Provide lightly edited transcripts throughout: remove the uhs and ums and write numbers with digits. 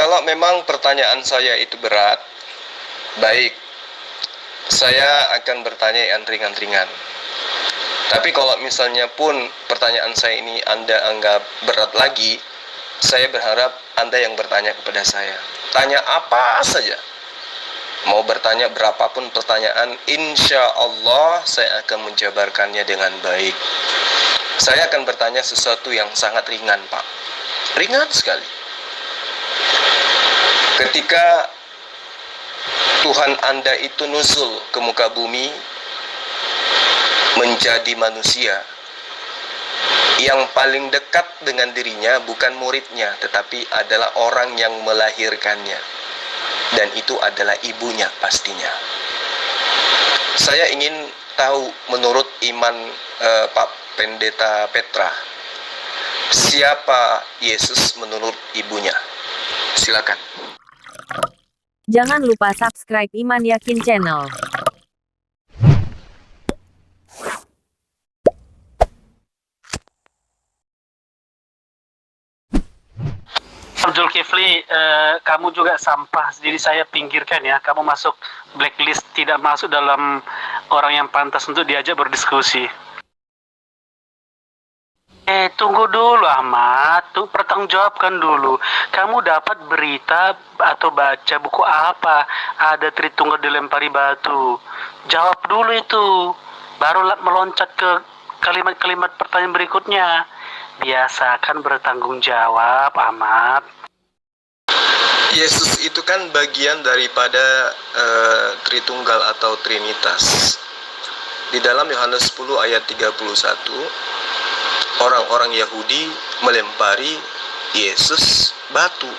kalau memang pertanyaan saya itu berat, baik, saya akan bertanya yang ringan-ringan. Tapi kalau misalnya pun pertanyaan saya ini Anda anggap berat lagi, saya berharap Anda yang bertanya kepada saya. Tanya apa saja. Mau bertanya berapapun pertanyaan, insya Allah saya akan menjabarkannya dengan baik. Saya akan bertanya sesuatu yang sangat ringan, Pak. Ringan sekali. Ketika Tuhan Anda itu nuzul ke muka bumi menjadi manusia, yang paling dekat dengan dirinya bukan muridnya, tetapi adalah orang yang melahirkannya, dan itu adalah ibunya pastinya. Saya ingin tahu menurut iman Pak Pendeta Petra, siapa Yesus menurut ibunya? Silakan. Jangan lupa subscribe Iman Yakin Channel. Zulkifli, kamu juga sampah, jadi saya pinggirkan ya. Kamu masuk blacklist, tidak masuk dalam orang yang pantas untuk diajak berdiskusi. Tunggu dulu Ahmad, pertanggungjawabkan dulu. Kamu dapat berita atau baca buku apa? Ada Tritunggal dilempari batu. Jawab dulu itu, baru meloncat ke kalimat-kalimat pertanyaan berikutnya. Biasakan bertanggung jawab, Ahmad. Yesus itu kan bagian daripada Tritunggal atau Trinitas. Di dalam Yohanes 10 ayat 31, orang-orang Yahudi melempari Yesus batu.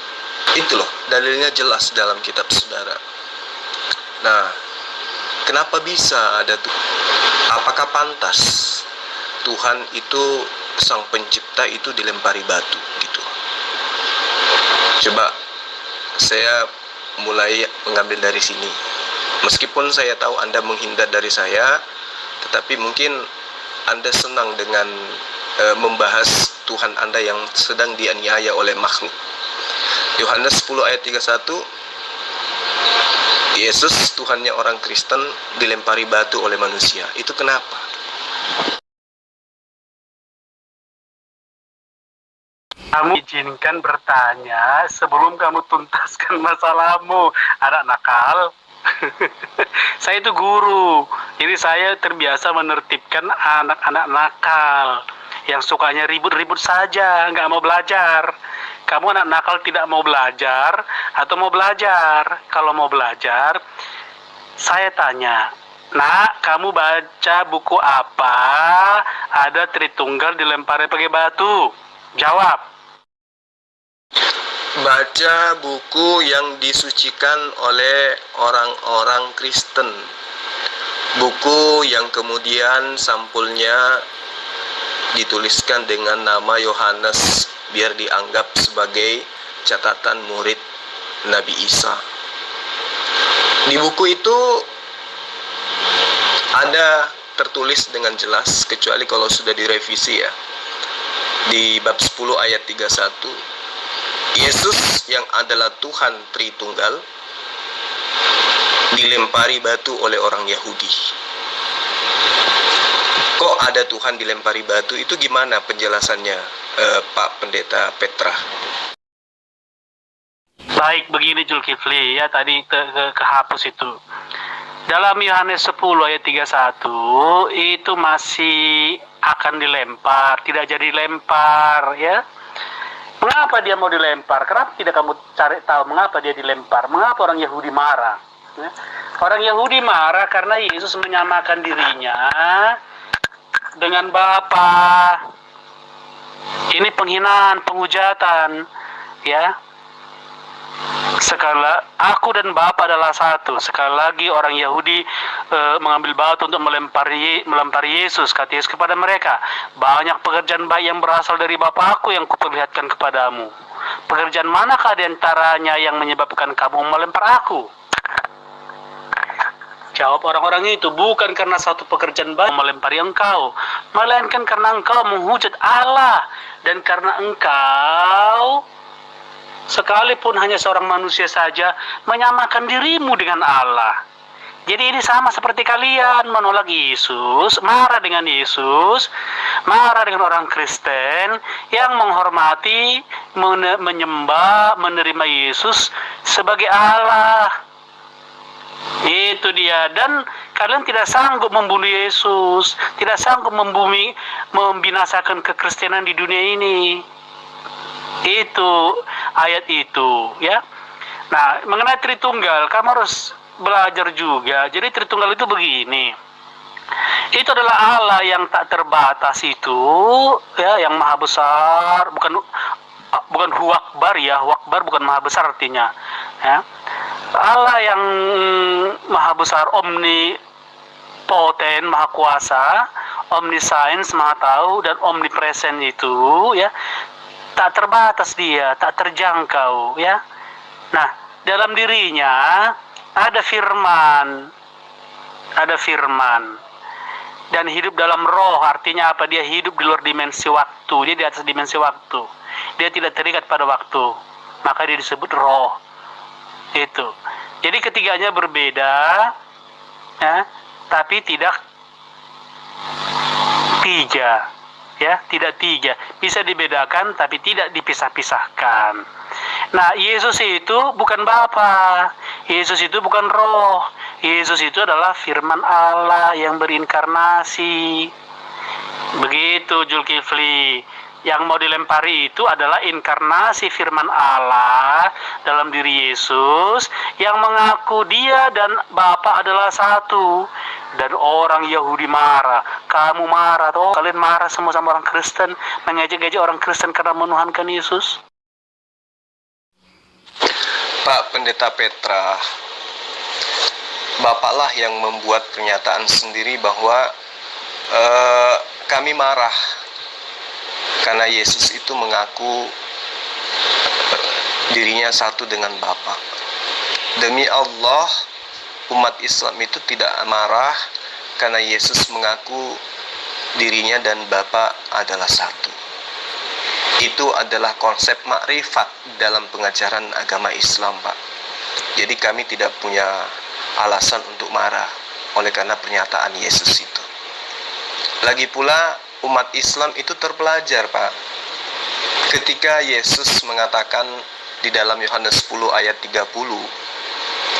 Itu loh, dalilnya jelas dalam kitab saudara. Nah, kenapa bisa ada tuh? Apakah pantas Tuhan itu, sang pencipta itu dilempari batu gitu? Coba saya mulai mengambil dari sini. Meskipun saya tahu Anda menghindar dari saya, tetapi mungkin Anda senang dengan membahas Tuhan Anda yang sedang dianiaya oleh makhluk. Yohanes 10 ayat 31, Yesus Tuhannya orang Kristen dilempari batu oleh manusia. Itu kenapa? Kamu izinkan bertanya sebelum kamu tuntaskan masalahmu, anak nakal. Saya itu guru, jadi saya terbiasa menertibkan anak-anak nakal yang sukanya ribut-ribut saja, nggak mau belajar. Kamu anak nakal tidak mau belajar atau mau belajar? Kalau mau belajar, saya tanya, nak, kamu baca buku apa? Ada Tritunggal dilempari pakai batu. Jawab. Baca buku yang disucikan oleh orang-orang Kristen. Buku yang kemudian sampulnya dituliskan dengan nama Yohanes biar dianggap sebagai catatan murid Nabi Isa. Di buku itu ada tertulis dengan jelas, kecuali kalau sudah direvisi ya. Di bab 10 ayat 31, Yesus yang adalah Tuhan Tritunggal dilempari batu oleh orang Yahudi. Kok ada Tuhan dilempari batu? Itu gimana penjelasannya, Pak Pendeta Petra? Baik, begini Zulkifli, ya tadi kehapus itu. Dalam Yohanes 10 ayat 31 itu masih akan dilempar, tidak jadi lempar ya. Mengapa dia mau dilempar? Kenapa tidak kamu cari tahu mengapa dia dilempar? Mengapa orang Yahudi marah? Ya. Orang Yahudi marah karena Yesus menyamakan dirinya dengan Bapa. Ini penghinaan, penghujatan, ya. Sekali aku dan Bapa adalah satu. Sekali lagi orang Yahudi mengambil batu untuk melempari Yesus. Kata Yesus kepada mereka, banyak pekerjaan baik yang berasal dari Bapakku yang kuperlihatkan kepadamu. Pekerjaan manakah di antaranya yang menyebabkan kamu melempar aku? Jawab orang-orang itu, bukan karena satu pekerjaan baik melempari engkau, melainkan karena engkau menghujat Allah dan karena engkau sekalipun hanya seorang manusia saja, menyamakan dirimu dengan Allah. Jadi ini sama seperti kalian menolak Yesus, marah dengan Yesus, marah dengan orang Kristen yang menghormati, menyembah, menerima Yesus sebagai Allah. Itu dia. Dan kalian tidak sanggup membunuh Yesus, tidak sanggup membinasakan kekristenan di dunia ini. Itu ayat itu, ya. Nah, mengenai Tritunggal, kamu harus belajar juga. Jadi Tritunggal itu begini. Itu adalah Allah yang tak terbatas itu, ya, yang maha besar, bukan Huakbar ya, Huakbar bukan maha besar artinya, ya. Allah yang maha besar, omnipoten, maha kuasa, omniscience, maha tahu, dan omnipresent itu, ya, tak terbatas dia, tak terjangkau, ya. Nah, dalam dirinya ada firman, dan hidup dalam roh. Artinya apa? Dia hidup di luar dimensi waktu, dia di atas dimensi waktu, dia tidak terikat pada waktu, maka dia disebut roh. Itu. Jadi ketiganya berbeda, ya, tapi tidak tiga, ya, tidak tiga. Bisa dibedakan tapi tidak dipisah-pisahkan. Nah, Yesus itu bukan Bapa, Yesus itu bukan roh, Yesus itu adalah firman Allah yang berinkarnasi. Begitu Zulkifli. Yang mau dilempari itu adalah inkarnasi firman Allah dalam diri Yesus yang mengaku dia dan Bapa adalah satu. Dan orang Yahudi marah. Kamu marah toh? Kalian marah semua sama orang Kristen, mengejek-ejek orang Kristen karena menuhankan Yesus. Pak Pendeta Petra, Bapaklah yang membuat pernyataan sendiri bahwa kami marah karena Yesus itu mengaku dirinya satu dengan Bapa. Demi Allah, umat Islam itu tidak marah karena Yesus mengaku dirinya dan Bapa adalah satu. Itu adalah konsep makrifat dalam pengajaran agama Islam, Pak. Jadi kami tidak punya alasan untuk marah oleh karena pernyataan Yesus itu. Lagi pula umat Islam itu terpelajar, Pak. Ketika Yesus mengatakan di dalam Yohanes 10 ayat 30,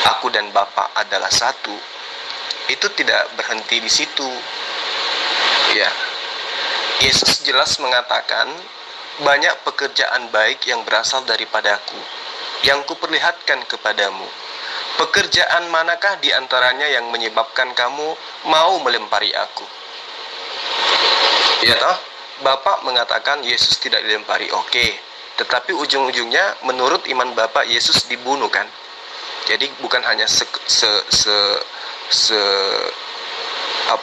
aku dan Bapa adalah satu, itu tidak berhenti di situ. Ya. Yesus jelas mengatakan, banyak pekerjaan baik yang berasal daripadaku, yang kuperlihatkan kepadamu. Pekerjaan manakah di antaranya yang menyebabkan kamu mau melempari aku? Ya toh, Bapak mengatakan Yesus tidak dilempari, oke. Tetapi ujung-ujungnya menurut iman Bapak Yesus dibunuh kan? Jadi bukan hanya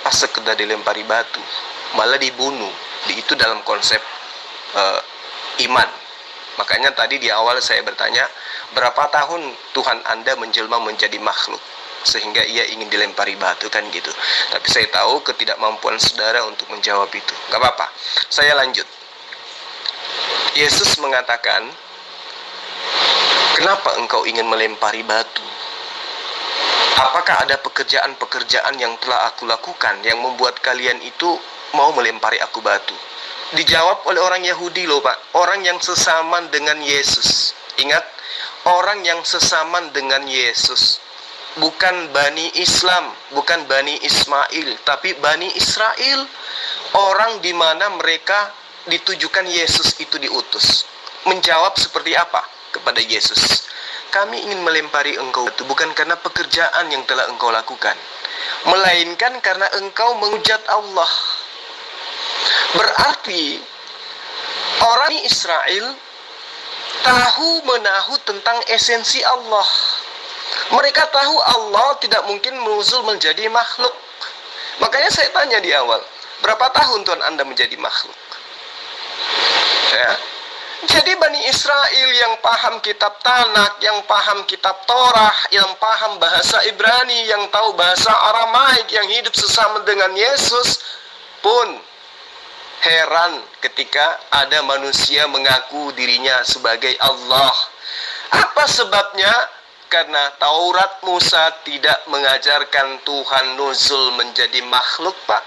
sekedar dilempari batu, malah dibunuh. Itu dalam konsep iman. Makanya tadi di awal saya bertanya, berapa tahun Tuhan Anda menjelma menjadi makhluk sehingga ia ingin dilempari batu, kan gitu. Tapi saya tahu ketidakmampuan saudara untuk menjawab itu. Gak apa-apa, saya lanjut. Yesus mengatakan, kenapa engkau ingin melempari batu? Apakah ada pekerjaan-pekerjaan yang telah aku lakukan yang membuat kalian itu mau melempari aku batu? Dijawab oleh orang Yahudi loh, Pak. Orang yang sesaman dengan Yesus. Ingat, orang yang sesaman dengan Yesus. Bukan Bani Islam, bukan Bani Ismail, tapi Bani Israel. Orang di mana mereka ditujukan Yesus itu diutus. Menjawab seperti apa kepada Yesus? Kami ingin melempari engkau itu bukan karena pekerjaan yang telah engkau lakukan, melainkan karena engkau menghujat Allah. Berarti orang Israel tahu menahu tentang esensi Allah. Mereka tahu Allah tidak mungkin menuzul menjadi makhluk. Makanya saya tanya di awal, berapa tahun Tuhan Anda menjadi makhluk? Ya. Jadi Bani Israel yang paham kitab Tanakh, yang paham kitab Torah, yang paham bahasa Ibrani, yang tahu bahasa Aramaik, yang hidup sesama dengan Yesus pun heran ketika ada manusia mengaku dirinya sebagai Allah. Apa sebabnya? Karena Taurat Musa tidak mengajarkan Tuhan nuzul menjadi makhluk, Pak.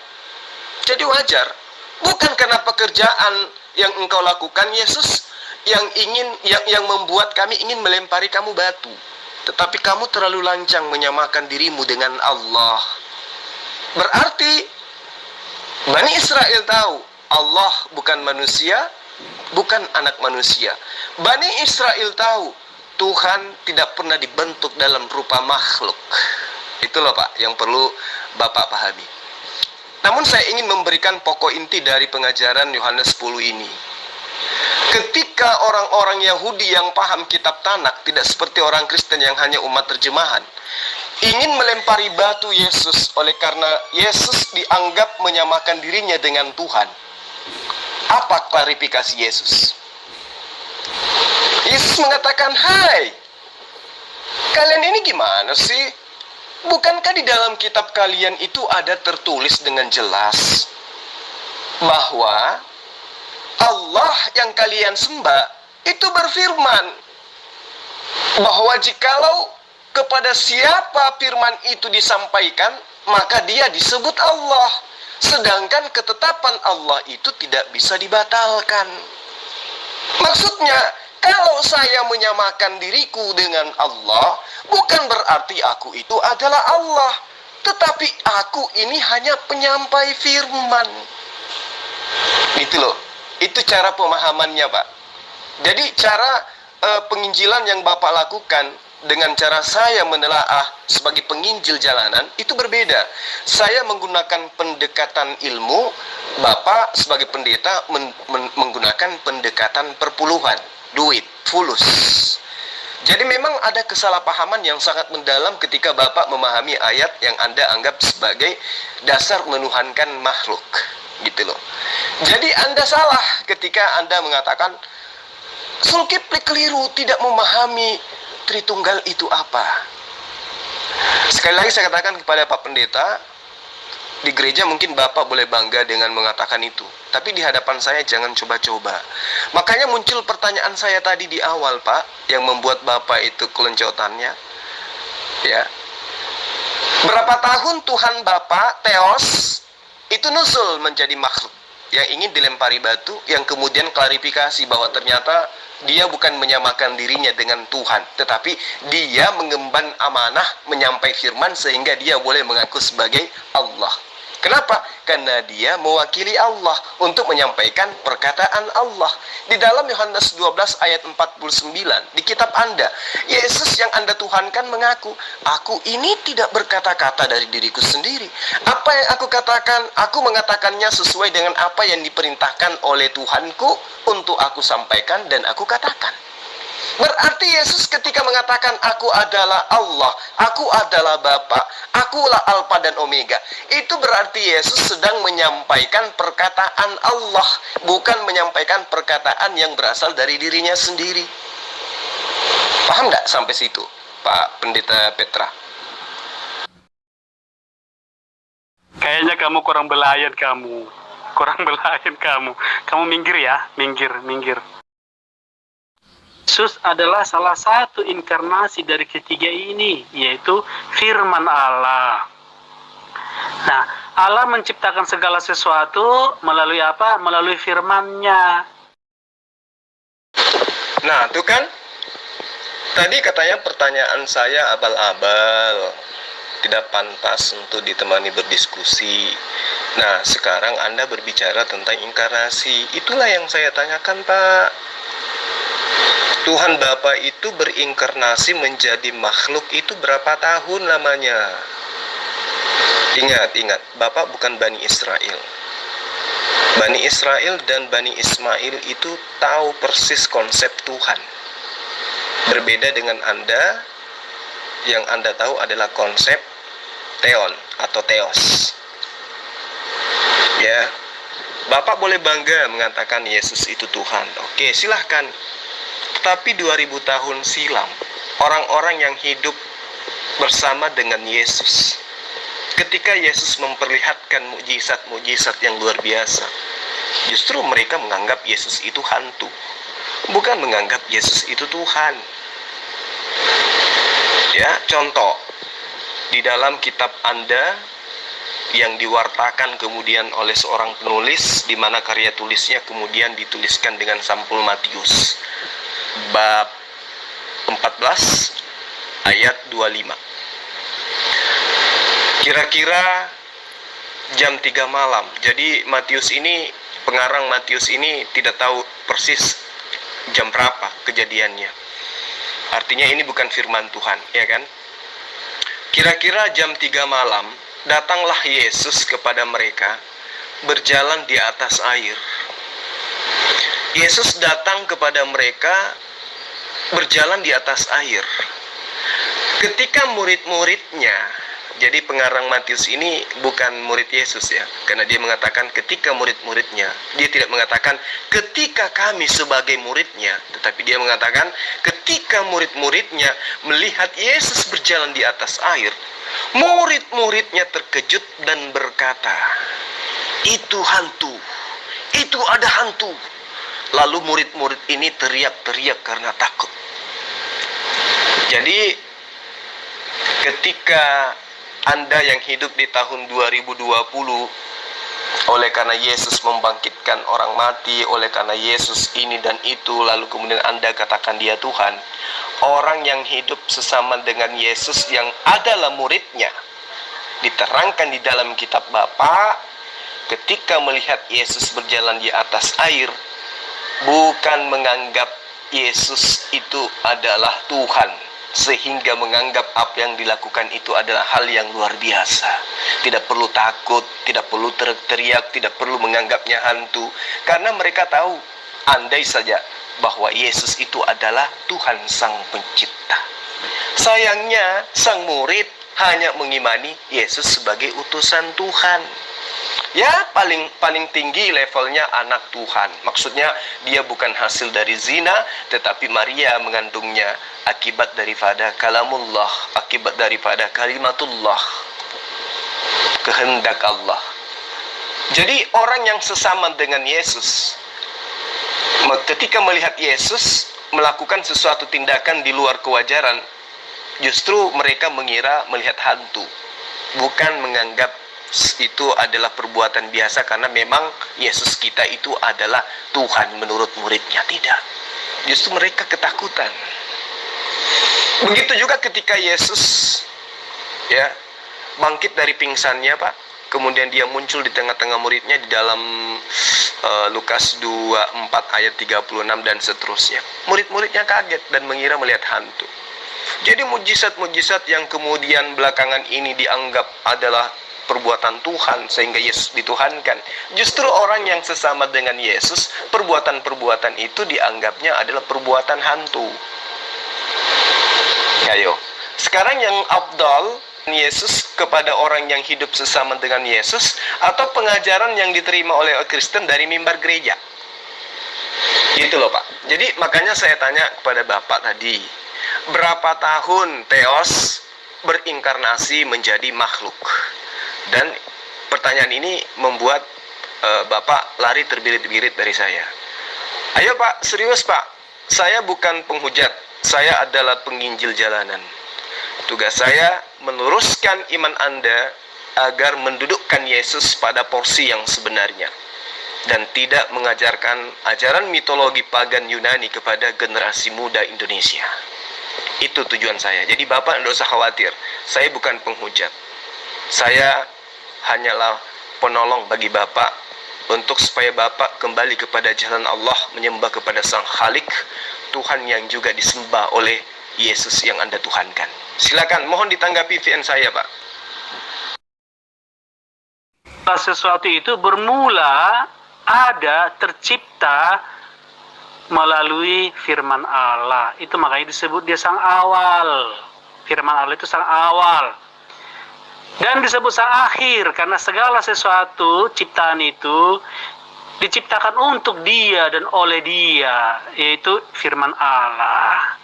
Jadi wajar. Bukan karena pekerjaan yang engkau lakukan, Yesus, yang membuat kami ingin melempari kamu batu. Tetapi kamu terlalu lancang menyamakan dirimu dengan Allah. Berarti Bani Israel tahu Allah bukan manusia, bukan anak manusia. Bani Israel tahu Tuhan tidak pernah dibentuk dalam rupa makhluk. Itu loh Pak, yang perlu Bapak pahami. Namun saya ingin memberikan pokok inti dari pengajaran Yohanes 10 ini. Ketika orang-orang Yahudi yang paham kitab Tanak, tidak seperti orang Kristen yang hanya umat terjemahan, ingin melempari batu Yesus oleh karena Yesus dianggap menyamakan dirinya dengan Tuhan. Apa klarifikasi Yesus? Yesus mengatakan, "Hai, kalian ini gimana sih? Bukankah di dalam kitab kalian itu ada tertulis dengan jelas bahwa Allah yang kalian sembah itu berfirman bahwa jikalau kepada siapa firman itu disampaikan, maka dia disebut Allah. Sedangkan ketetapan Allah itu tidak bisa dibatalkan." Maksudnya, kalau saya menyamakan diriku dengan Allah, bukan berarti aku itu adalah Allah, tetapi aku ini hanya penyampai firman. Itu loh, itu cara pemahamannya Pak. Jadi cara penginjilan yang Bapak lakukan dengan cara saya menelaah sebagai penginjil jalanan itu berbeda. Saya menggunakan pendekatan ilmu, Bapak sebagai pendeta menggunakan pendekatan perpuluhan, duit, fulus. Jadi memang ada kesalahpahaman yang sangat mendalam ketika Bapak memahami ayat yang Anda anggap sebagai dasar menuhankan makhluk, gitu loh. Jadi Anda salah ketika Anda mengatakan Zulkifli keliru, tidak memahami Tritunggal itu apa. Sekali lagi saya katakan kepada Pak Pendeta, di gereja mungkin Bapak boleh bangga dengan mengatakan itu, tapi di hadapan saya jangan coba-coba. Makanya muncul pertanyaan saya tadi di awal Pak, yang membuat Bapak itu kelencotannya. Ya, berapa tahun Tuhan Bapak Theos itu nuzul menjadi makhluk yang ingin dilempari batu, yang kemudian klarifikasi bahwa ternyata dia bukan menyamakan dirinya dengan Tuhan, tetapi dia mengemban amanah menyampai firman sehingga dia boleh mengaku sebagai Allah. Kenapa? Karena dia mewakili Allah untuk menyampaikan perkataan Allah. Di dalam Yohanes 12 ayat 49, di kitab Anda, Yesus yang Anda tuhankan mengaku, "Aku ini tidak berkata-kata dari diriku sendiri. Apa yang aku katakan, aku mengatakannya sesuai dengan apa yang diperintahkan oleh Tuhanku untuk aku sampaikan dan aku katakan." Berarti Yesus ketika mengatakan aku adalah Allah, aku adalah Bapa, akulah Alfa dan Omega, itu berarti Yesus sedang menyampaikan perkataan Allah, bukan menyampaikan perkataan yang berasal dari dirinya sendiri. Paham nggak sampai situ, Pak Pendeta Petra? Kayaknya kamu kurang belayan kamu. Kamu minggir ya, minggir. Yesus adalah salah satu inkarnasi dari ketiga ini, yaitu firman Allah. Nah, Allah menciptakan segala sesuatu melalui apa? Melalui firman-Nya. Nah, itu kan tadi katanya pertanyaan saya abal-abal, tidak pantas untuk ditemani berdiskusi. Nah, sekarang Anda berbicara tentang inkarnasi. Itulah yang saya tanyakan, Pak. Tuhan Bapa itu berinkarnasi menjadi makhluk itu berapa tahun lamanya? Ingat, Bapak bukan Bani Israel. Bani Israel dan Bani Ismail itu tahu persis konsep Tuhan. Berbeda dengan Anda, yang Anda tahu adalah konsep Theon atau Theos. Ya, Bapak boleh bangga mengatakan Yesus itu Tuhan. Oke, silahkan. Tapi 2000 tahun silam, orang-orang yang hidup bersama dengan Yesus, ketika Yesus memperlihatkan mukjizat-mukjizat yang luar biasa, justru mereka menganggap Yesus itu hantu, bukan menganggap Yesus itu Tuhan. Ya, contoh di dalam kitab Anda yang diwartakan kemudian oleh seorang penulis, di mana karya tulisnya kemudian dituliskan dengan sampul Matius bab 14 ayat 25. Kira-kira jam 3 malam. Jadi Matius ini, pengarang Matius ini tidak tahu persis jam berapa kejadiannya. Artinya ini bukan firman Tuhan, ya kan? Kira-kira jam 3 malam, datanglah Yesus kepada mereka berjalan di atas air. Yesus datang kepada mereka berjalan di atas air. Ketika murid-muridnya, jadi pengarang Matius ini bukan murid Yesus ya, karena dia mengatakan ketika murid-muridnya. Dia tidak mengatakan ketika kami sebagai muridnya, tetapi dia mengatakan ketika murid-muridnya melihat Yesus berjalan di atas air, murid-muridnya terkejut dan berkata, "Itu hantu, itu ada hantu." Lalu murid-murid ini teriak-teriak karena takut. Jadi ketika Anda yang hidup di tahun 2020, oleh karena Yesus membangkitkan orang mati, oleh karena Yesus ini dan itu, lalu kemudian Anda katakan dia Tuhan, orang yang hidup sesama dengan Yesus yang adalah muridnya, diterangkan di dalam kitab Bapa, ketika melihat Yesus berjalan di atas air, bukan menganggap Yesus itu adalah Tuhan, sehingga menganggap apa yang dilakukan itu adalah hal yang luar biasa. Tidak perlu takut, tidak perlu teriak, tidak perlu menganggapnya hantu, karena mereka tahu, andai saja, bahwa Yesus itu adalah Tuhan Sang Pencipta. Sayangnya, sang murid hanya mengimani Yesus sebagai utusan Tuhan. Ya, paling tinggi levelnya anak Tuhan. Maksudnya dia bukan hasil dari zina, tetapi Maria mengandungnya akibat daripada kalamullah, akibat daripada kalimatullah, kehendak Allah. Jadi orang yang sesama dengan Yesus, ketika melihat Yesus melakukan sesuatu tindakan di luar kewajaran, justru mereka mengira melihat hantu, bukan menganggap itu adalah perbuatan biasa karena memang Yesus kita itu adalah Tuhan menurut muridnya. Tidak, justru mereka ketakutan. Begitu juga ketika Yesus ya bangkit dari pingsannya, Pak, kemudian dia muncul di tengah-tengah muridnya di dalam Lukas 24 ayat 36 dan seterusnya. Murid-muridnya kaget dan mengira melihat hantu. Jadi mujizat-mujizat yang kemudian belakangan ini dianggap adalah perbuatan Tuhan sehingga Yesus dituhankan, justru orang yang sesama dengan Yesus, perbuatan-perbuatan itu dianggapnya adalah perbuatan hantu. Ayo, sekarang yang afdal, Yesus kepada orang yang hidup sesama dengan Yesus, atau pengajaran yang diterima oleh Kristen dari mimbar gereja? Gitu loh, Pak. Jadi makanya saya tanya kepada Bapak tadi, berapa tahun Theos berinkarnasi menjadi makhluk? Dan pertanyaan ini membuat Bapak lari terbirit-birit dari saya. Ayo Pak, serius Pak, saya bukan penghujat, saya adalah penginjil jalanan. Tugas saya meluruskan iman Anda agar mendudukkan Yesus pada porsi yang sebenarnya, dan tidak mengajarkan ajaran mitologi pagan Yunani kepada generasi muda Indonesia. Itu tujuan saya. Jadi Bapak tidak usah khawatir, saya bukan penghujat. Saya hanyalah penolong bagi Bapak untuk supaya Bapak kembali kepada jalan Allah, menyembah kepada Sang Khalik, Tuhan yang juga disembah oleh Yesus yang Anda tuhankan. Silakan, mohon ditanggapi VN saya, Pak. Sesuatu itu bermula, ada, tercipta melalui firman Allah. Itu makanya disebut dia sang awal. Firman Allah itu sang awal. Dan disebut sang akhir, karena segala sesuatu ciptaan itu diciptakan untuk dia dan oleh dia, yaitu firman Allah.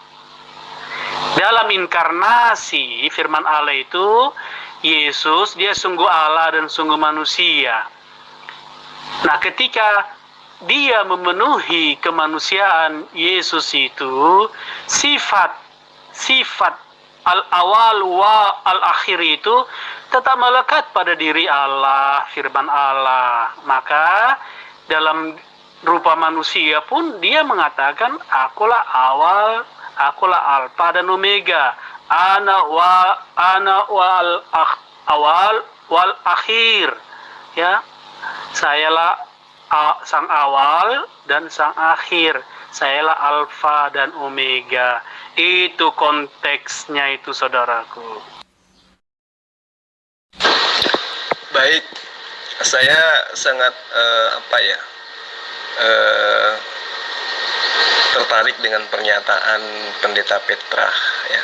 Dalam inkarnasi firman Allah itu, Yesus dia sungguh Allah dan sungguh manusia. Nah, ketika dia memenuhi kemanusiaan Yesus itu, sifat al-awal wa al-akhir itu tetap melekat pada diri Allah, firman Allah. Maka dalam rupa manusia pun dia mengatakan, akulah awal, akulah alfa dan omega, ana wal awal wal akhir. Ya, sayalah sang awal dan sang akhir, sayalah alfa dan omega. Itu konteksnya itu, saudaraku. Baik, saya sangat tertarik dengan pernyataan Pendeta Petra ya,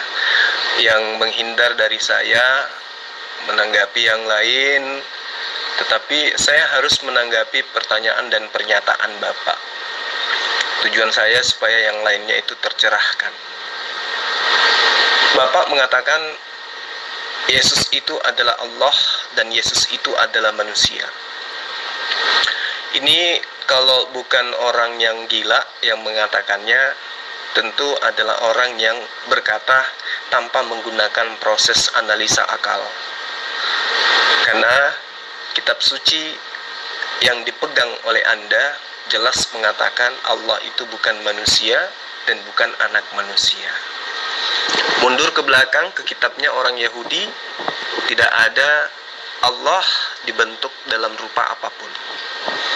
yang menghindar dari saya menanggapi yang lain, tetapi saya harus menanggapi pertanyaan dan pernyataan Bapak. Tujuan saya supaya yang lainnya itu tercerahkan. Bapak mengatakan Yesus itu adalah Allah dan Yesus itu adalah manusia. Ini kalau bukan orang yang gila yang mengatakannya, tentu adalah orang yang berkata tanpa menggunakan proses analisa akal. Karena kitab suci yang dipegang oleh Anda jelas mengatakan Allah itu bukan manusia dan bukan anak manusia. Mundur ke belakang ke kitabnya orang Yahudi, tidak ada Allah dibentuk dalam rupa apapun.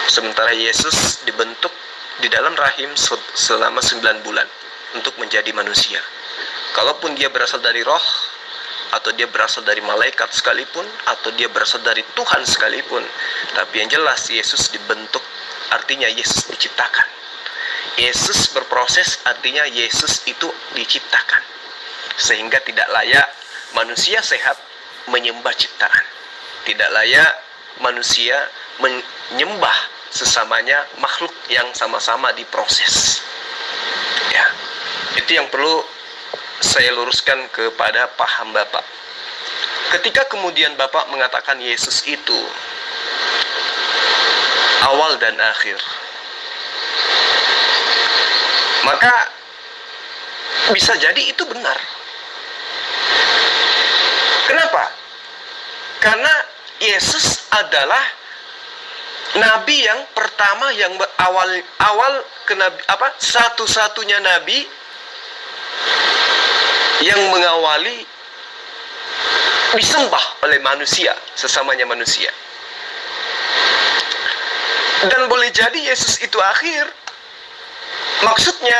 Sementara Yesus dibentuk di dalam rahim selama 9 bulan untuk menjadi manusia. Kalaupun dia berasal dari roh, atau dia berasal dari malaikat sekalipun, atau dia berasal dari Tuhan sekalipun, tapi yang jelas Yesus dibentuk, artinya Yesus diciptakan. Yesus berproses, artinya Yesus itu diciptakan. Sehingga tidak layak manusia sehat menyembah ciptaan. Tidak layak manusia menyembah sesamanya makhluk yang sama-sama diproses. Ya, itu yang perlu saya luruskan kepada paham Bapak. Ketika kemudian Bapak mengatakan Yesus itu awal dan akhir, maka bisa jadi itu benar. Kenapa? Karena Yesus adalah nabi yang pertama, yang satu-satunya nabi yang mengawali disembah oleh manusia, sesamanya manusia. Dan boleh jadi Yesus itu akhir. Maksudnya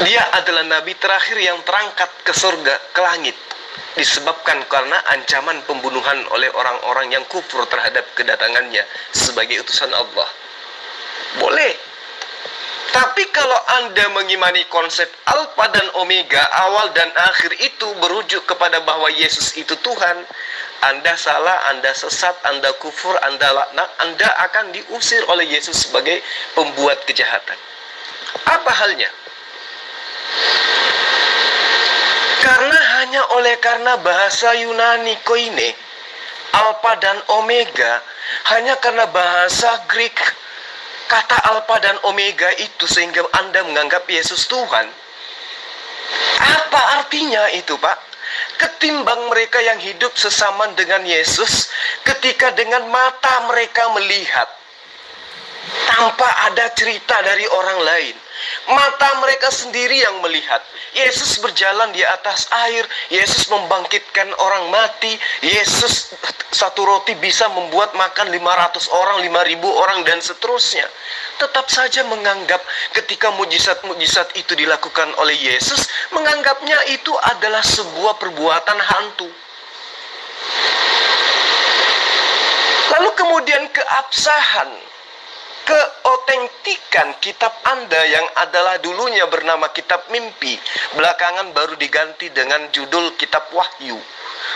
dia adalah nabi terakhir yang terangkat ke surga, ke langit, disebabkan karena ancaman pembunuhan oleh orang-orang yang kufur terhadap kedatangannya sebagai utusan Allah. Boleh. Tapi kalau Anda mengimani konsep alfa dan omega, awal dan akhir itu berujuk kepada bahwa Yesus itu Tuhan, Anda salah, Anda sesat, Anda kufur, Anda laknat, Anda akan diusir oleh Yesus sebagai pembuat kejahatan. Apa halnya? Karena bahasa Yunani koine, alfa dan omega, hanya karena bahasa Greek kata alfa dan omega itu sehingga Anda menganggap Yesus Tuhan. Apa artinya itu, Pak? Ketimbang mereka yang hidup sesaman dengan Yesus, ketika dengan mata mereka melihat tanpa ada cerita dari orang lain, mata mereka sendiri yang melihat Yesus berjalan di atas air, Yesus membangkitkan orang mati, Yesus satu roti bisa membuat makan 500 orang, 5.000 orang, dan seterusnya. Tetap saja menganggap ketika mujizat-mujizat itu dilakukan oleh Yesus, menganggapnya itu adalah sebuah perbuatan hantu. Lalu kemudian keabsahan, keotentikan kitab Anda yang adalah dulunya bernama kitab mimpi, belakangan baru diganti dengan judul kitab Wahyu,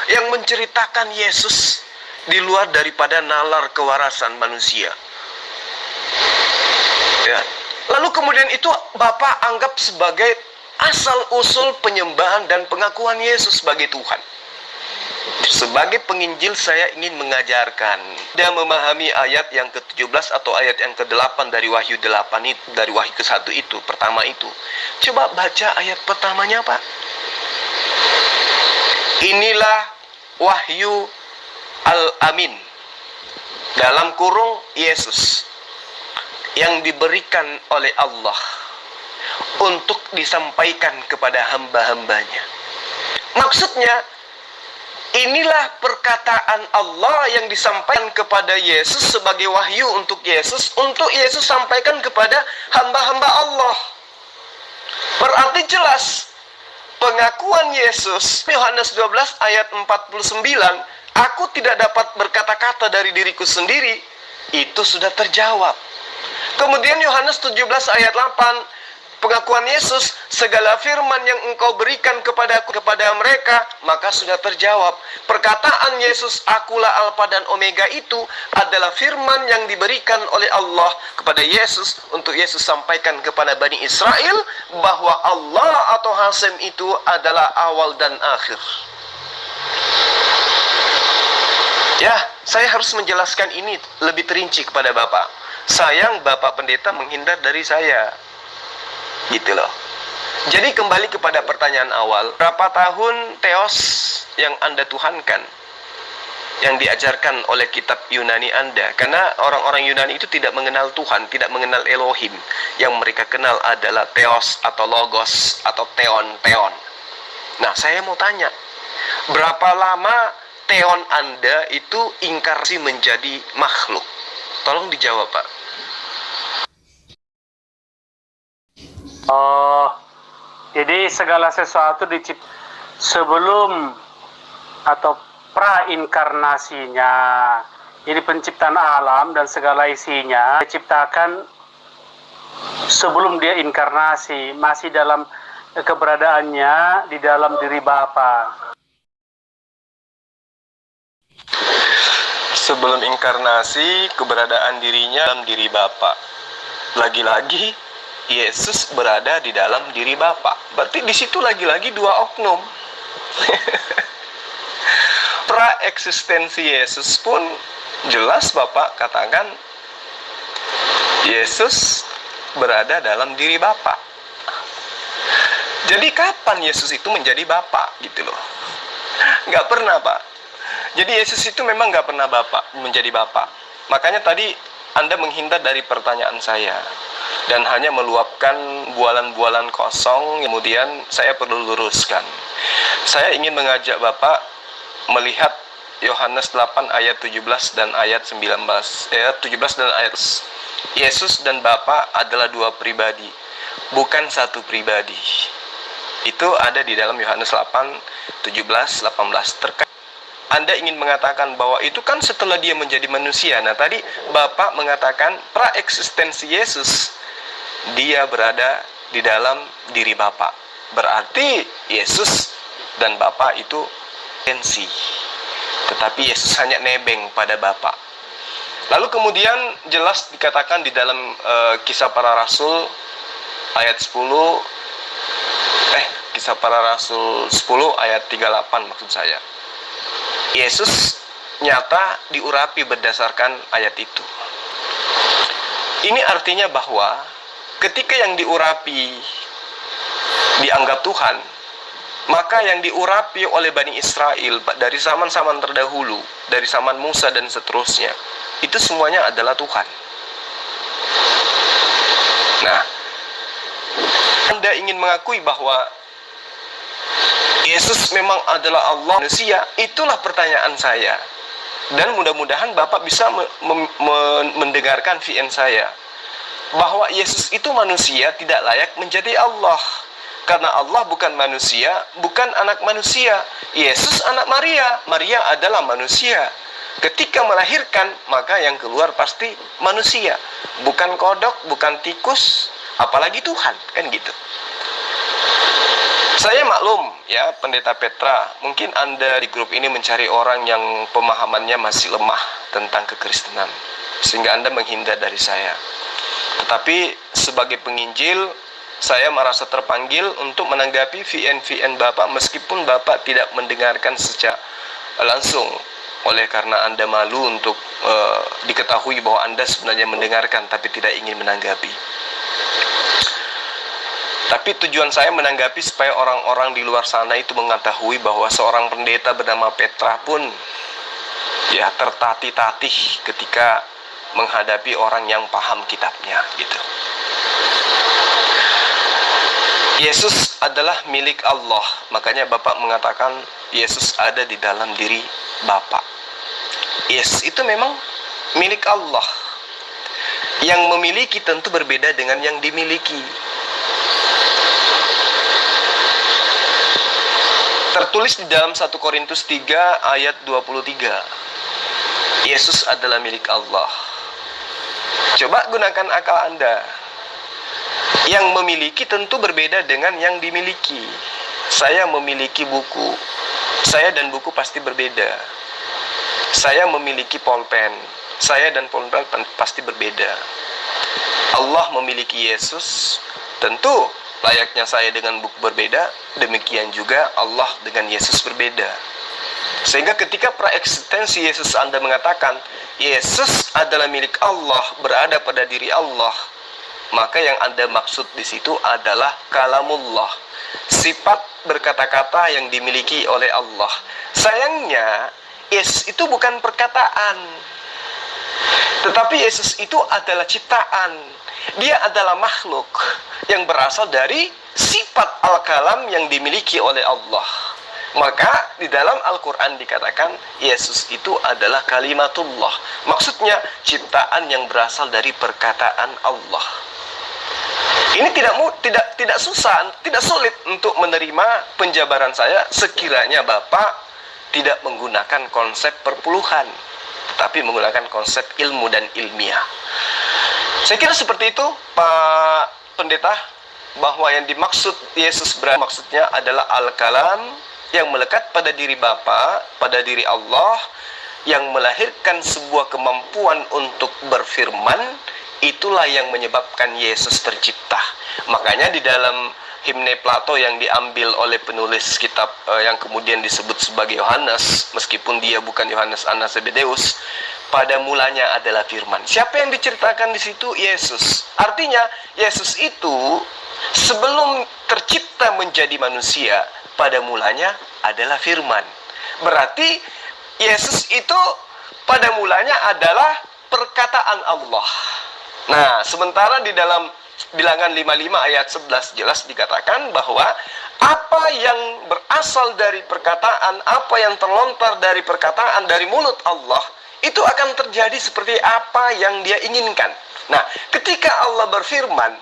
yang menceritakan Yesus di luar daripada nalar kewarasan manusia. Ya. Lalu kemudian itu Bapak anggap sebagai asal-usul penyembahan dan pengakuan Yesus sebagai Tuhan. Sebagai penginjil saya ingin mengajarkan dan memahami ayat yang ke-17 atau ayat yang ke-8 dari Wahyu 8 itu, dari Wahyu ke-1 itu, pertama itu. Coba baca ayat pertamanya, Pak. Inilah wahyu al-amin, dalam kurung Yesus, yang diberikan oleh Allah untuk disampaikan kepada hamba-hambanya. Maksudnya, inilah perkataan Allah yang disampaikan kepada Yesus sebagai wahyu untuk Yesus sampaikan kepada hamba-hamba Allah. Berarti jelas pengakuan Yesus Yohanes 12 ayat 49, aku tidak dapat berkata-kata dari diriku sendiri, itu sudah terjawab. Kemudian Yohanes 17 ayat 8, pengakuan Yesus, segala firman yang engkau berikan kepada mereka, maka sudah terjawab. Perkataan Yesus, akulah Alfa dan Omega, itu adalah firman yang diberikan oleh Allah kepada Yesus untuk Yesus sampaikan kepada Bani Israel bahwa Allah atau Hasim itu adalah awal dan akhir. Ya, saya harus menjelaskan ini lebih terinci kepada Bapak. Sayang Bapak Pendeta menghindar dari saya. Gitu loh. Jadi kembali kepada pertanyaan awal, berapa tahun teos yang Anda tuhankan, yang diajarkan oleh kitab Yunani Anda? Karena orang-orang Yunani itu tidak mengenal Tuhan, tidak mengenal Elohim. Yang mereka kenal adalah teos atau logos atau teon. Nah, saya mau tanya, berapa lama teon Anda itu inkarnasi menjadi makhluk? Tolong dijawab, Pak. Oh, jadi segala sesuatu diciptakan sebelum atau pra-inkarnasinya. Jadi penciptaan alam dan segala isinya diciptakan sebelum dia inkarnasi, masih dalam keberadaannya di dalam diri Bapa. Sebelum inkarnasi, keberadaan dirinya dalam diri Bapa. Lagi-lagi Yesus berada di dalam diri Bapa. Berarti di situ lagi-lagi dua oknum. Pra-eksistensi Yesus pun jelas Bapak katakan Yesus berada dalam diri Bapa. Jadi kapan Yesus itu menjadi Bapa gitu loh? Nggak pernah, Pak. Jadi Yesus itu memang nggak pernah menjadi Bapa. Makanya tadi Anda menghindar dari pertanyaan saya dan hanya meluapkan bualan-bualan kosong. Kemudian saya perlu luruskan. Saya ingin mengajak Bapak melihat Yohanes 8 ayat 17 dan ayat 19. Ayat 17 dan ayat Yesus dan Bapa adalah dua pribadi, bukan satu pribadi. Itu ada di dalam Yohanes 8, 17, 18. Terkait Anda ingin mengatakan bahwa itu kan setelah dia menjadi manusia. Nah, tadi Bapak mengatakan pra-eksistensi Yesus, dia berada di dalam diri Bapa. Berarti Yesus dan Bapa itu tensi. Tetapi Yesus hanya nebeng pada Bapa. Lalu kemudian jelas dikatakan di dalam Kisah Para Rasul ayat 10, Kisah Para Rasul 10 ayat 38 maksud saya. Yesus nyata diurapi berdasarkan ayat itu. Ini artinya bahwa ketika yang diurapi dianggap Tuhan, maka yang diurapi oleh Bani Israel dari zaman-zaman terdahulu, dari zaman Musa dan seterusnya, itu semuanya adalah Tuhan. Nah, Anda ingin mengakui bahwa Yesus memang adalah Allah manusia, itulah pertanyaan saya. Dan mudah-mudahan Bapak bisa mendengarkan VN saya. Bahwa Yesus itu manusia tidak layak menjadi Allah. Karena Allah bukan manusia, bukan anak manusia. Yesus anak Maria, Maria adalah manusia. Ketika melahirkan, maka yang keluar pasti manusia. Bukan kodok, bukan tikus, apalagi Tuhan, kan gitu. Saya maklum ya, Pendeta Petra, mungkin Anda di grup ini mencari orang yang pemahamannya masih lemah tentang kekristenan, sehingga Anda menghindar dari saya. Tetapi sebagai penginjil, saya merasa terpanggil untuk menanggapi VN Bapak, meskipun Bapak tidak mendengarkan secara langsung, oleh karena Anda malu untuk diketahui bahwa Anda sebenarnya mendengarkan tapi tidak ingin menanggapi. Tapi tujuan saya menanggapi supaya orang-orang di luar sana itu mengetahui bahwa seorang pendeta bernama Petra pun ya tertatih-tatih ketika menghadapi orang yang paham kitabnya gitu. Yesus adalah milik Allah. Makanya Bapak mengatakan Yesus ada di dalam diri Bapak. Yesus itu memang milik Allah. Yang memiliki tentu berbeda dengan yang dimiliki. Tertulis di dalam 1 Korintus 3 ayat 23. Yesus adalah milik Allah. Coba gunakan akal Anda. Yang memiliki tentu berbeda dengan yang dimiliki. Saya memiliki buku. Saya dan buku pasti berbeda. Saya memiliki pulpen. Saya dan pulpen pasti berbeda. Allah memiliki Yesus. Tentu layaknya saya dengan buku berbeda, demikian juga Allah dengan Yesus berbeda. Sehingga ketika praeksistensi Yesus Anda mengatakan Yesus adalah milik Allah, berada pada diri Allah, maka yang Anda maksud di situ adalah kalamullah, sifat berkata-kata yang dimiliki oleh Allah. Sayangnya Yesus itu bukan perkataan, tetapi Yesus itu adalah ciptaan. Dia adalah makhluk yang berasal dari sifat al-kalam yang dimiliki oleh Allah. Maka di dalam Al-Quran dikatakan Yesus itu adalah kalimatullah. Maksudnya ciptaan yang berasal dari perkataan Allah. Ini tidak susah, tidak sulit untuk menerima penjabaran saya sekiranya Bapak tidak menggunakan konsep perpuluhan, tetapi menggunakan konsep ilmu dan ilmiah. Saya kira seperti itu, Pak Pendeta, bahwa yang dimaksud Yesus maksudnya adalah al-kalam yang melekat pada diri Bapa, pada diri Allah, yang melahirkan sebuah kemampuan untuk berfirman. Itulah yang menyebabkan Yesus tercipta. Makanya di dalam himne Plato yang diambil oleh penulis kitab yang kemudian disebut sebagai Yohanes, meskipun dia bukan Yohanes Anas Zebedeus, pada mulanya adalah firman. Siapa yang diceritakan di situ? Yesus. Artinya Yesus itu sebelum tercipta menjadi manusia, pada mulanya adalah firman. Berarti Yesus itu pada mulanya adalah perkataan Allah. Nah, sementara di dalam Bilangan 55 ayat 11 jelas dikatakan bahwa apa yang berasal dari perkataan, apa yang terlontar dari perkataan dari mulut Allah, itu akan terjadi seperti apa yang dia inginkan. Nah, ketika Allah berfirman,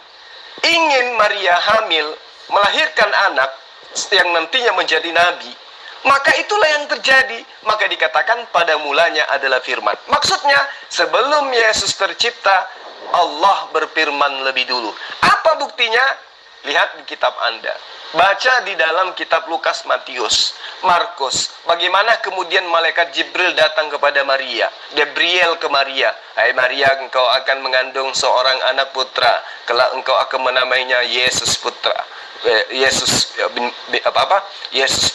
ingin Maria hamil, melahirkan anak yang nantinya menjadi nabi, maka itulah yang terjadi. Maka dikatakan pada mulanya adalah firman. Maksudnya, sebelum Yesus tercipta, Allah berfirman lebih dulu. Apa buktinya? Lihat di kitab Anda. Baca di dalam kitab Lukas, Matius, Markus. Bagaimana kemudian malaikat Jibril datang kepada Maria. Gabriel ke Maria. Hai Maria, engkau akan mengandung seorang anak putra. Kelak engkau akan menamainya Yesus putra. Yesus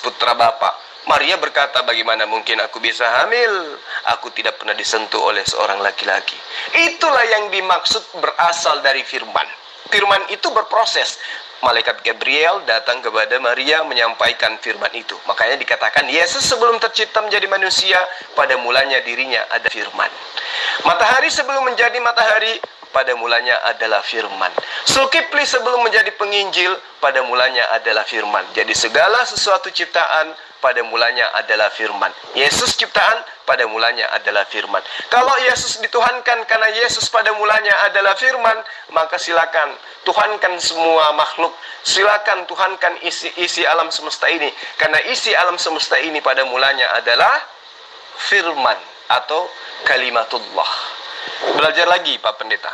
putra Bapa. Maria berkata, bagaimana mungkin aku bisa hamil? Aku tidak pernah disentuh oleh seorang laki-laki. Itulah yang dimaksud berasal dari firman. Firman itu berproses. Malaikat Gabriel datang kepada Maria menyampaikan firman itu. Makanya dikatakan Yesus sebelum tercipta menjadi manusia, pada mulanya dirinya ada firman. Matahari sebelum menjadi matahari, pada mulanya adalah firman. Zulkifli sebelum menjadi penginjil, pada mulanya adalah firman. Jadi segala sesuatu ciptaan pada mulanya adalah firman. Yesus ciptaan pada mulanya adalah firman. Kalau Yesus dituhankan karena Yesus pada mulanya adalah firman, maka silakan tuhankan semua makhluk. Silakan tuhankan isi alam semesta ini, karena isi alam semesta ini pada mulanya adalah firman atau kalimatullah. Belajar lagi Pak Pendeta.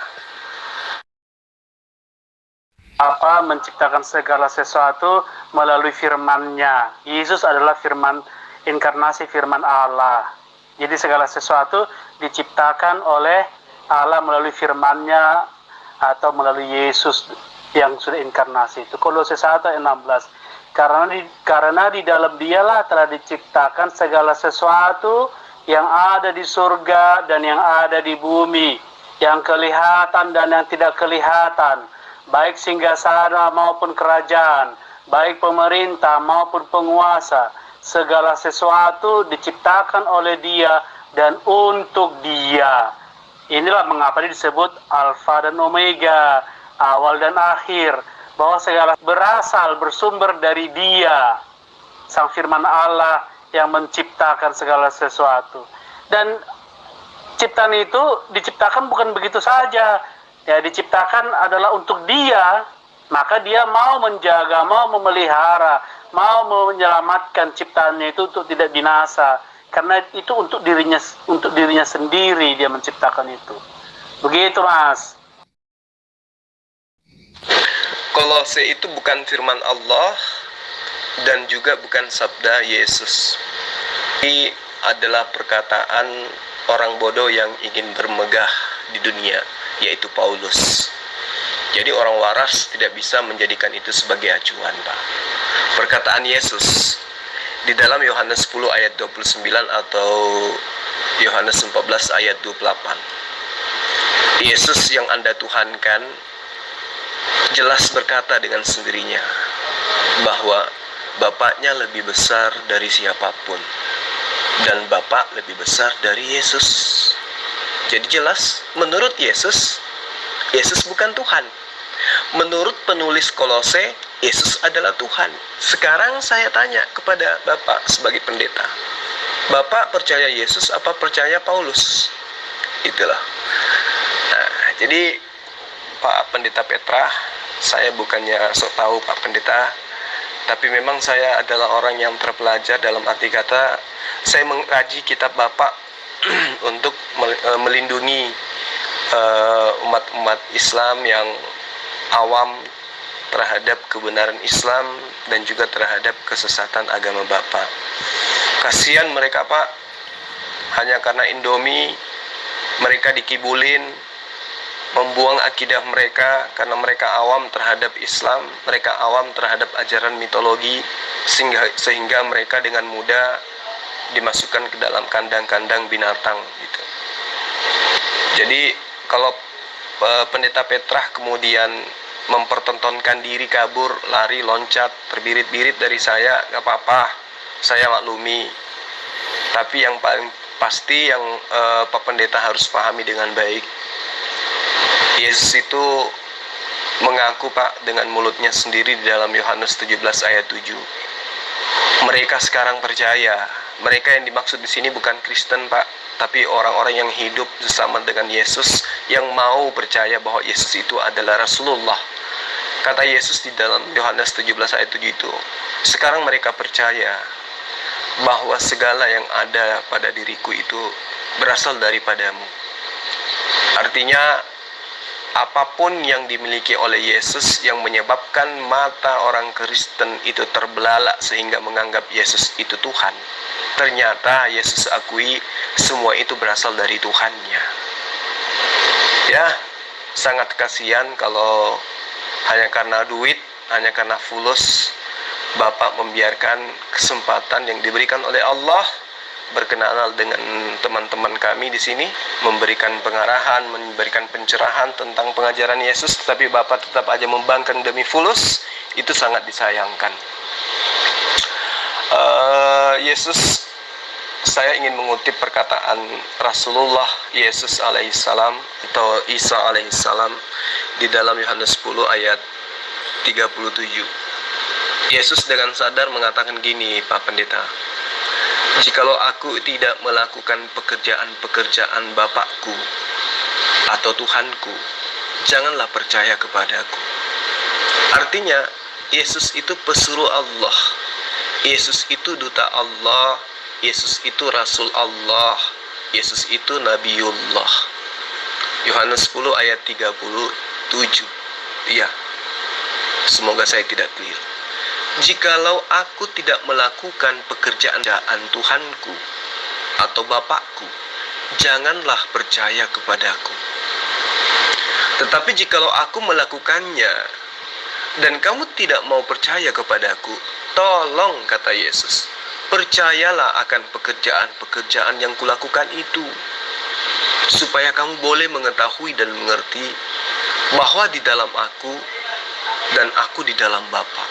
Apa menciptakan segala sesuatu melalui firman-Nya. Yesus adalah firman, inkarnasi firman Allah. Jadi segala sesuatu diciptakan oleh Allah melalui firman-Nya atau melalui Yesus yang sudah inkarnasi. Itu Kolose 1 ayat 16. Karena di dalam Dialah telah diciptakan segala sesuatu yang ada di surga dan yang ada di bumi, yang kelihatan dan yang tidak kelihatan, baik singgasana maupun kerajaan, baik pemerintah maupun penguasa, segala sesuatu diciptakan oleh Dia dan untuk Dia. Inilah mengapa disebut Alfa dan Omega, awal dan akhir, bahwa segala bersumber dari Dia, Sang Firman Allah yang menciptakan segala sesuatu. Dan ciptaan itu diciptakan bukan begitu saja, ya, diciptakan adalah untuk Dia, maka Dia mau menjaga, mau memelihara, mau menyelamatkan ciptaannya itu untuk tidak binasa, karena itu untuk dirinya sendiri Dia menciptakan itu. Begitu, Mas. Kolose itu bukan firman Allah dan juga bukan sabda Yesus. Ini adalah perkataan orang bodoh yang ingin bermegah di dunia, yaitu Paulus. Jadi orang waras tidak bisa menjadikan itu sebagai acuan, Pak. Perkataan Yesus di dalam Yohanes 10 ayat 29 atau Yohanes 14 ayat 28. Yesus yang Anda tuhankan jelas berkata dengan sendirinya bahwa Bapaknya lebih besar dari siapapun dan Bapa lebih besar dari Yesus. Jadi jelas, menurut Yesus, Yesus bukan Tuhan. Menurut penulis Kolose, Yesus adalah Tuhan. Sekarang saya tanya kepada Bapak sebagai pendeta, Bapak percaya Yesus apa percaya Paulus? Itulah. Nah, jadi Pak Pendeta Petra, saya bukannya sok tahu Pak Pendeta, tapi memang saya adalah orang yang terpelajar, dalam arti kata saya mengkaji kitab Bapak untuk melindungi umat-umat Islam yang awam terhadap kebenaran Islam dan juga terhadap kesesatan agama Bapak. Kasihan mereka, Pak, hanya karena Indomie mereka dikibulin, membuang akidah mereka karena mereka awam terhadap Islam, mereka awam terhadap ajaran mitologi, sehingga mereka dengan mudah dimasukkan ke dalam kandang-kandang binatang gitu. Jadi kalau Pendeta Petrah kemudian mempertontonkan diri kabur, lari, loncat, terbirit-birit dari saya, gak apa-apa, saya maklumi. Tapi yang paling pasti yang Pak Pendeta harus pahami dengan baik, Yesus itu mengaku, Pak, dengan mulutnya sendiri di dalam Yohanes 17 ayat 7. Mereka sekarang percaya. Mereka yang dimaksud di sini bukan Kristen, Pak, tapi orang-orang yang hidup bersama dengan Yesus, yang mau percaya bahwa Yesus itu adalah Rasulullah. Kata Yesus di dalam Yohanes 17 ayat 7 itu, sekarang mereka percaya bahwa segala yang ada pada diriku itu berasal daripadamu. Artinya, apapun yang dimiliki oleh Yesus yang menyebabkan mata orang Kristen itu terbelalak sehingga menganggap Yesus itu Tuhan, ternyata Yesus akui semua itu berasal dari Tuhannya. Ya, sangat kasihan kalau hanya karena duit, hanya karena fulus, Bapak membiarkan kesempatan yang diberikan oleh Allah berkenalan dengan teman-teman kami di sini, memberikan pengarahan, memberikan pencerahan tentang pengajaran Yesus, tetapi Bapak tetap aja membangkang demi fulus. Itu sangat disayangkan. Yesus, saya ingin mengutip perkataan Rasulullah Yesus alaihissalam atau Isa alaihissalam di dalam Yohanes 10 ayat 37. Yesus dengan sadar mengatakan gini, Pak Pendeta, jikalau aku tidak melakukan pekerjaan-pekerjaan Bapakku atau Tuhanku, janganlah percaya kepadaku. Artinya, Yesus itu pesuruh Allah, Yesus itu duta Allah, Yesus itu Rasul Allah, Yesus itu Nabiullah. Yohanes 10 ayat 37. Iya, semoga saya tidak keliru. Jikalau aku tidak melakukan pekerjaan Tuhanku atau Bapakku, janganlah percaya kepadaku. Tetapi jikalau aku melakukannya dan kamu tidak mau percaya kepadaku, tolong, kata Yesus, percayalah akan pekerjaan-pekerjaan yang kulakukan itu, supaya kamu boleh mengetahui dan mengerti bahwa di dalam aku dan aku di dalam Bapa.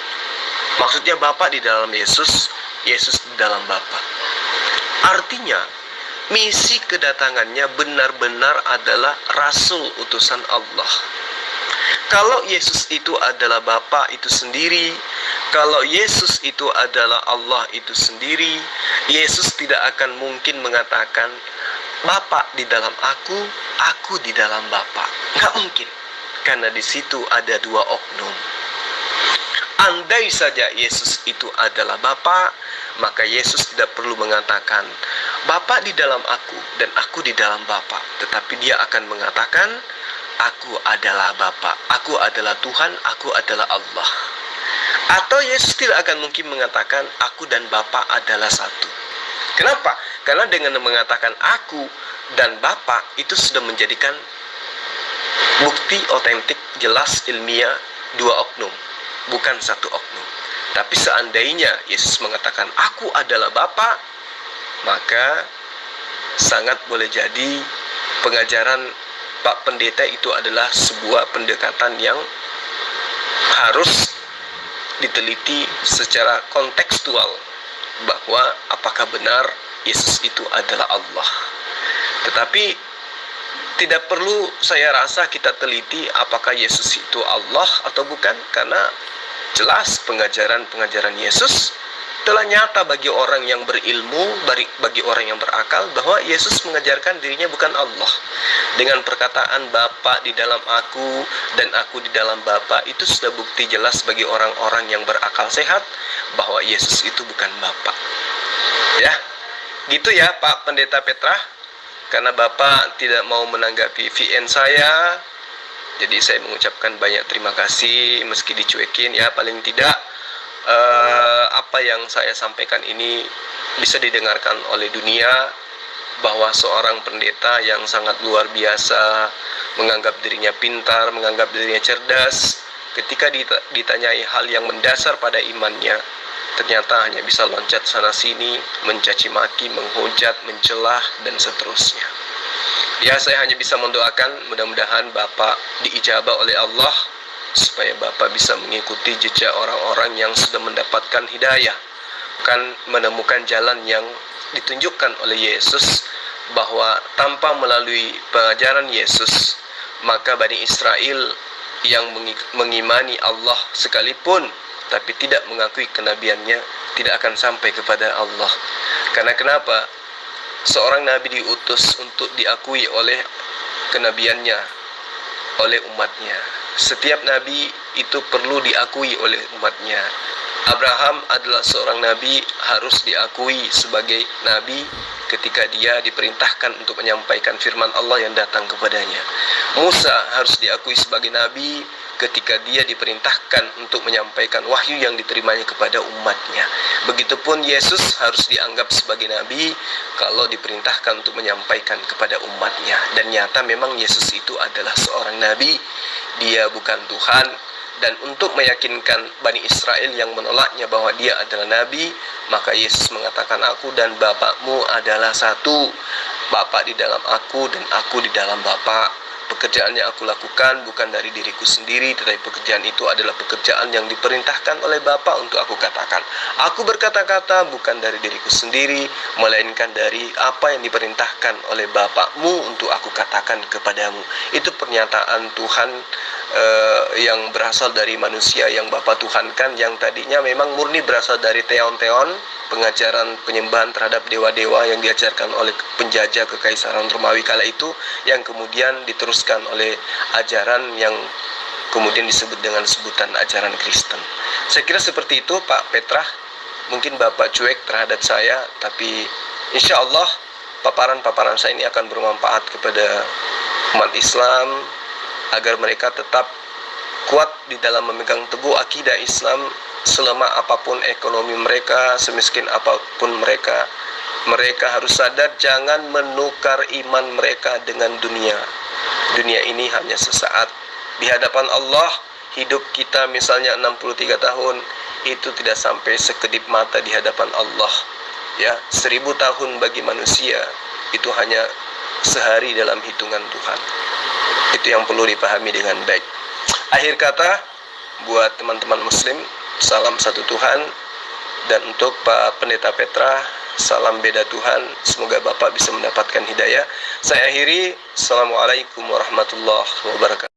Maksudnya Bapa di dalam Yesus, Yesus di dalam Bapa. Artinya misi kedatangannya benar-benar adalah rasul utusan Allah. Kalau Yesus itu adalah Bapa itu sendiri, kalau Yesus itu adalah Allah itu sendiri, Yesus tidak akan mungkin mengatakan Bapa di dalam aku di dalam Bapa. Nggak mungkin, karena di situ ada dua oknum. Andai saja Yesus itu adalah Bapa, maka Yesus tidak perlu mengatakan Bapa di dalam aku dan aku di dalam Bapa, tetapi dia akan mengatakan aku adalah Bapa, aku adalah Tuhan, aku adalah Allah. Atau Yesus tidak akan mungkin mengatakan aku dan Bapa adalah satu. Kenapa? Karena dengan mengatakan aku dan Bapa itu sudah menjadikan bukti otentik, jelas, ilmiah dua oknum, bukan satu oknum. Tapi seandainya Yesus mengatakan aku adalah Bapa, maka sangat boleh jadi pengajaran Pak Pendeta itu adalah sebuah pendekatan yang harus diteliti secara kontekstual, bahwa apakah benar Yesus itu adalah Allah. Tetapi tidak perlu saya rasa kita teliti apakah Yesus itu Allah atau bukan, karena jelas pengajaran Yesus telah nyata bagi orang yang berilmu, bagi orang yang berakal, bahwa Yesus mengajarkan dirinya bukan Allah. Dengan perkataan Bapa di dalam aku dan aku di dalam Bapa, itu sudah bukti jelas bagi orang-orang yang berakal sehat bahwa Yesus itu bukan Bapa. Ya, gitu ya Pak Pendeta Petra. Karena Bapak tidak mau menanggapi VN saya, jadi saya mengucapkan banyak terima kasih meski dicuekin ya. Paling tidak apa yang saya sampaikan ini bisa didengarkan oleh dunia, bahwa seorang pendeta yang sangat luar biasa, menganggap dirinya pintar, menganggap dirinya cerdas, ketika ditanyai hal yang mendasar pada imannya, ternyata hanya bisa loncat sana sini, mencaci maki, menghujat, mencelah, dan seterusnya. Ya, saya hanya bisa mendoakan mudah-mudahan Bapak diijabah oleh Allah, supaya Bapak bisa mengikuti jejak orang-orang yang sudah mendapatkan hidayah, kan menemukan jalan yang ditunjukkan oleh Yesus, bahwa tanpa melalui pengajaran Yesus, maka Bani Israel yang mengimani Allah sekalipun tapi tidak mengakui kenabiannya tidak akan sampai kepada Allah. Karena kenapa? Seorang nabi diutus untuk diakui oleh kenabiannya, oleh umatnya. Setiap nabi itu perlu diakui oleh umatnya. Abraham adalah seorang nabi, harus diakui sebagai nabi ketika dia diperintahkan untuk menyampaikan firman Allah yang datang kepadanya. Musa harus diakui sebagai nabi ketika dia diperintahkan untuk menyampaikan wahyu yang diterimanya kepada umatnya. Begitupun Yesus harus dianggap sebagai nabi kalau diperintahkan untuk menyampaikan kepada umatnya. Dan nyata memang Yesus itu adalah seorang nabi, dia bukan Tuhan. Dan untuk meyakinkan Bani Israel yang menolaknya bahwa dia adalah nabi, maka Yesus mengatakan aku dan Bapakmu adalah satu. Bapa di dalam aku dan aku di dalam Bapa. Pekerjaan yang aku lakukan bukan dari diriku sendiri, tetapi pekerjaan itu adalah pekerjaan yang diperintahkan oleh Bapa untuk aku katakan. Aku berkata-kata bukan dari diriku sendiri, melainkan dari apa yang diperintahkan oleh Bapakmu untuk aku katakan kepadamu. Itu pernyataan Tuhan yang berasal dari manusia yang Bapa Tuhankan, yang tadinya memang murni berasal dari teon-teon, pengajaran penyembahan terhadap dewa-dewa yang diajarkan oleh penjajah kekaisaran Romawi kala itu, yang kemudian diteruskan oleh ajaran yang kemudian disebut dengan sebutan ajaran Kristen. Saya kira seperti itu Pak Petra. Mungkin Bapak cuek terhadap saya, tapi insya Allah paparan-paparan saya ini akan bermanfaat kepada umat Islam, agar mereka tetap kuat di dalam memegang teguh akidah Islam. Selama apapun ekonomi mereka, semiskin apapun mereka, mereka harus sadar jangan menukar iman mereka dengan dunia. Dunia ini hanya sesaat. Di hadapan Allah, hidup kita misalnya 63 tahun, itu tidak sampai sekedip mata di hadapan Allah. Ya, 1000 tahun bagi manusia, itu hanya sehari dalam hitungan Tuhan. Itu yang perlu dipahami dengan baik. Akhir kata, buat teman-teman muslim, salam satu Tuhan. Dan untuk Pak Pendeta Petra, salam beda Tuhan. Semoga Bapak bisa mendapatkan hidayah. Saya akhiri. Assalamualaikum warahmatullahi wabarakatuh.